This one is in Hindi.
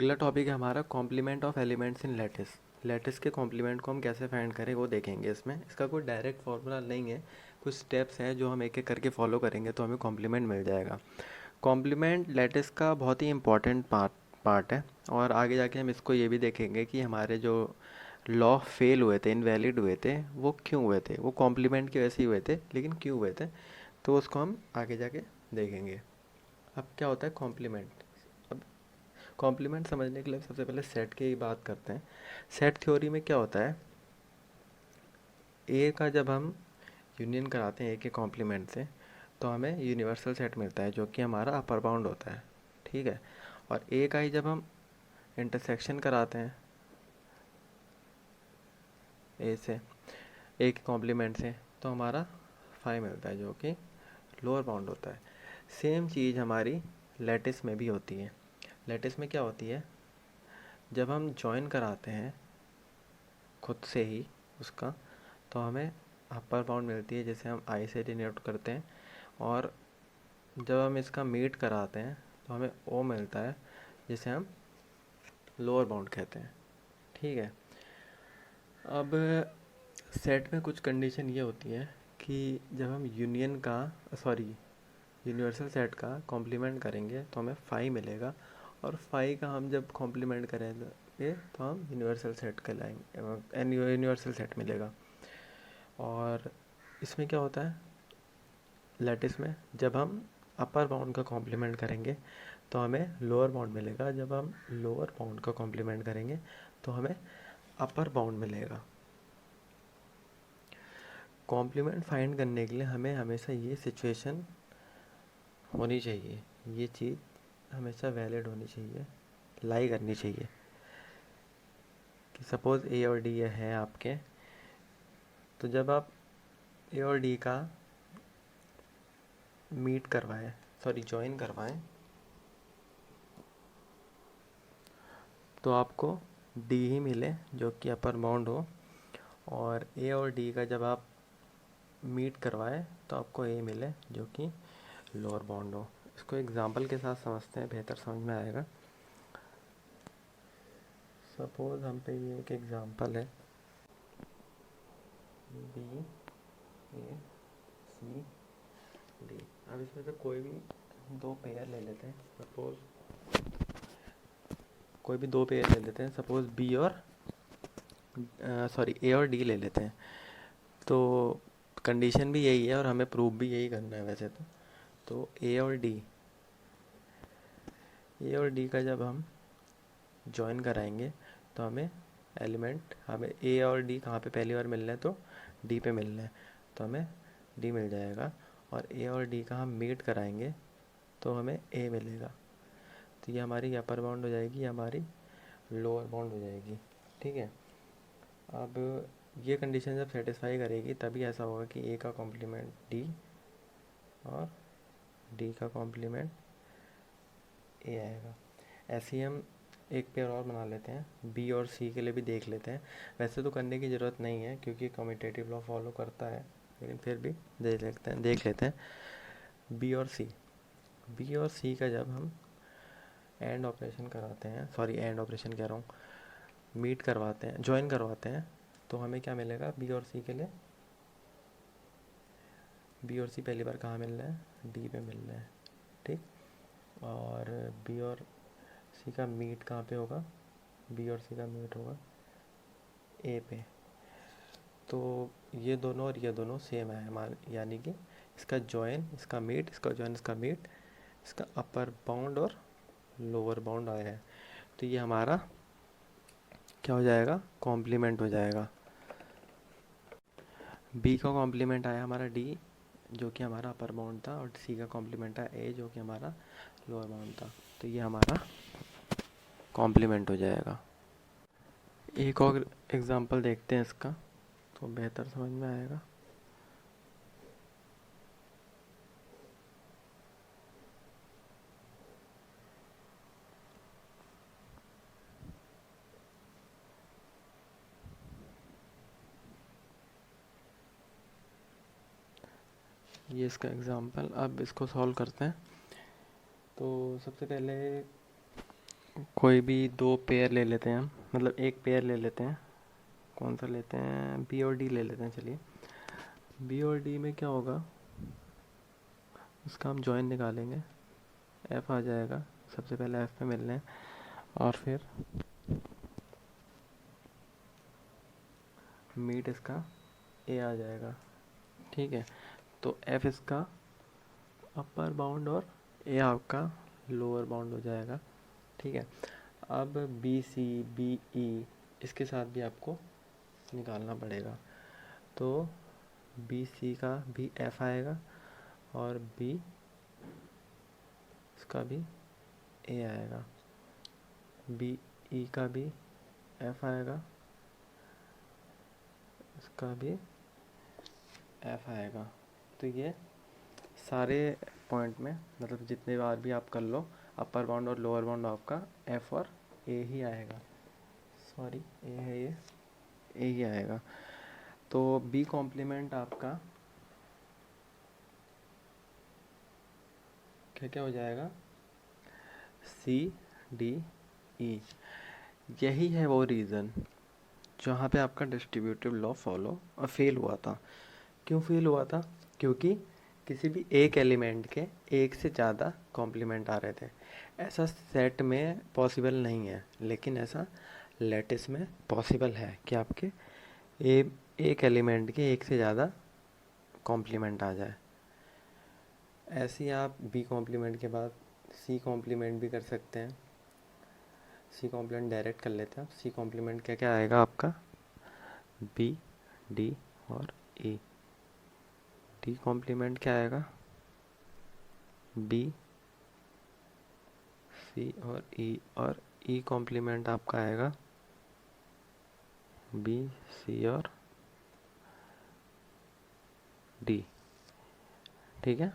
अगला टॉपिक है हमारा complement of elements in lattice. Lattice के कॉम्प्लीमेंट को हम कैसे फाइंड करें वो देखेंगे। इसमें इसका कोई डायरेक्ट फार्मूला नहीं है, कुछ स्टेप्स हैं जो हम एक एक करके फॉलो करेंगे तो हमें कॉम्प्लीमेंट मिल जाएगा। कॉम्प्लीमेंट लैटिस का बहुत ही इंपॉर्टेंट पार्ट है, और आगे जाके हम इसको ये भी देखेंगे कि हमारे जो लॉ फेल हुए थे, इनवैलिड हुए थे, वो क्यों हुए थे। वो कॉम्प्लीमेंट की वजह से ही हुए थे, लेकिन क्यों हुए थे तो उसको हम आगे जाके देखेंगे। अब क्या होता है कॉम्प्लीमेंट। अब कॉम्प्लीमेंट समझने के लिए सबसे पहले सेट की ही बात करते हैं। सेट थ्योरी में क्या होता है, ए का जब हम यूनियन कराते हैं ए के कॉम्प्लीमेंट से तो हमें यूनिवर्सल सेट मिलता है जो कि हमारा अपर बाउंड होता है, ठीक है। और ए का ही जब हम इंटरसेक्शन कराते हैं ए से, ए के कॉम्प्लीमेंट से, तो हमारा फाइव मिलता है जो कि लोअर बाउंड होता है। सेम चीज़ हमारी लैटिस में भी होती है। लैटिस में क्या होती है, जब हम जॉइन कराते हैं खुद से ही उसका, तो हमें अपर बाउंड मिलती है जिसे हम आई से डिनोट करते हैं। और जब हम इसका मीट कराते हैं तो हमें ओ मिलता है जिसे हम लोअर बाउंड कहते हैं, ठीक है। अब सेट में कुछ कंडीशन ये होती है कि जब हम यूनियन का सॉरी यूनिवर्सल सेट का कॉम्प्लीमेंट करेंगे तो हमें फाइव मिलेगा, और फाइव का हम जब कॉम्प्लीमेंट करेंगे तो हम यूनिवर्सल सेट कहलाएंगे, यूनिवर्सल सेट मिलेगा। और इसमें क्या होता है, लैटिस में जब हम अपर बाउंड का कॉम्प्लीमेंट करेंगे तो हमें लोअर बाउंड मिलेगा, जब हम लोअर बाउंड का कॉम्प्लीमेंट करेंगे तो हमें अपर बाउंड मिलेगा। कॉम्प्लीमेंट फाइंड करने के लिए हमें हमेशा ये सिचुएशन होनी चाहिए, ये चीज़ हमेशा वैलिड होनी चाहिए, लाई करनी चाहिए कि सपोज़ ए और डी है आपके, तो जब आप ए और डी का मीट करवाएं, सॉरी जॉइन करवाएं, तो आपको डी ही मिले जो कि अपर बाउंड हो। और ए और डी का जब आप मीट करवाएं तो आपको ए मिले जो कि लोअर बाउंड हो। इसको एग्जांपल के साथ समझते हैं, बेहतर समझ में आएगा। सपोज हम पे ये एक एग्जांपल है, बी ए सी डी। अब इसमें से कोई भी दो पेयर ले लेते हैं, सपोज कोई भी दो पेयर ले लेते हैं, सपोज बी और सॉरी ए और डी ले लेते हैं। तो कंडीशन भी यही है और हमें प्रूव भी यही करना है वैसे तो ए और डी का जब हम जॉइन कराएंगे तो हमें एलिमेंट, हमें ए और डी कहाँ पे पहली बार मिलना है तो डी पे मिलना है, तो हमें डी मिल जाएगा। और ए और डी का हम मीट कराएंगे तो हमें ए मिलेगा। तो ये हमारी अपर बाउंड हो जाएगी, ये हमारी लोअर बाउंड हो जाएगी, ठीक है। अब ये कंडीशन जब सेटिस्फाई करेगी तभी ऐसा होगा कि ए का कॉम्प्लीमेंट डी और डी का कॉम्प्लीमेंट ए आएगा। ऐसे ही हम एक पेयर और बना लेते हैं, बी और सी के लिए भी देख लेते हैं। वैसे तो करने की ज़रूरत नहीं है क्योंकि कम्यूटेटिव लॉ फॉलो करता है, लेकिन फिर भी देख लेते हैं बी और सी का जब हम एंड ऑपरेशन कराते हैं, सॉरी एंड ऑपरेशन कह रहा हूँ, मीट करवाते हैं, ज्वाइन करवाते हैं, तो हमें क्या मिलेगा, बी और सी के लिए बी और सी पहली बार कहाँ मिल रहा है, डी पे मिल रहा है, ठीक। और बी और सी का मीट कहाँ पे होगा, बी और सी का मीट होगा ए पे। तो ये दोनों और ये दोनों सेम है हमारे, यानी कि इसका जॉइन इसका मीट, इसका जॉइन इसका मीट, इसका अपर बाउंड और लोअर बाउंड आया है। तो ये हमारा क्या हो जाएगा, कॉम्प्लीमेंट हो जाएगा। बी का कॉम्प्लीमेंट आया हमारा डी जो कि हमारा अपर बाउंड था, और सी का कॉम्प्लीमेंट आया ए जो कि हमारा लोअर बाउंड था। तो ये हमारा कॉम्प्लीमेंट हो जाएगा। एक और एग्जांपल देखते हैं इसका तो बेहतर समझ में आएगा। ये इसका एग्जांपल, अब इसको सॉल्व करते हैं। तो सबसे पहले कोई भी दो पेयर ले लेते हैं हम, मतलब एक पेयर ले लेते हैं। कौन सा लेते हैं, बी और डी ले लेते हैं। चलिए, बी और डी में क्या होगा, उसका हम जॉइन निकालेंगे, एफ आ जाएगा। सबसे पहले एफ पे मिलने हैं और फिर मीट इसका ए आ जाएगा। ठीक है, तो एफ इसका अपर बाउंड और ए आपका लोअर बाउंड हो जाएगा। ठीक है, अब बी सी बी ई इसके साथ भी आपको निकालना पड़ेगा। तो बी सी का भी एफ आएगा और बी इसका भी ए आएगा, बी ई का भी एफ आएगा, इसका भी एफ आएगा। तो ये सारे पॉइंट में, मतलब जितने बार भी आप कर लो, अपर बाउंड और लोअर बाउंड आपका एफ और ए ही आएगा। सॉरी, ए है ये, ए ही आएगा। तो बी कॉम्प्लीमेंट आपका क्या क्या हो जाएगा, सी डी ई। यही है वो रीज़न जहाँ पे आपका डिस्ट्रीब्यूटिव लॉ फॉलो और फेल हुआ था। क्यों फेल हुआ था, क्योंकि किसी भी एक एलिमेंट के एक से ज़्यादा कॉम्प्लीमेंट आ रहे थे। ऐसा सेट में पॉसिबल नहीं है, लेकिन ऐसा लैटिस में पॉसिबल है कि आपके ए, एक एलिमेंट के एक से ज़्यादा कॉम्प्लीमेंट आ जाए। ऐसे ही आप बी कॉम्प्लीमेंट के बाद सी कॉम्प्लीमेंट भी कर सकते हैं। सी कॉम्प्लीमेंट डायरेक्ट कर लेते हैं। सी कॉम्प्लीमेंट क्या क्या आएगा आपका, बी डी और ई। डी कॉम्प्लीमेंट क्या आएगा, बी सी और ई कॉम्प्लीमेंट आपका आएगा बी सी और डी। ठीक है।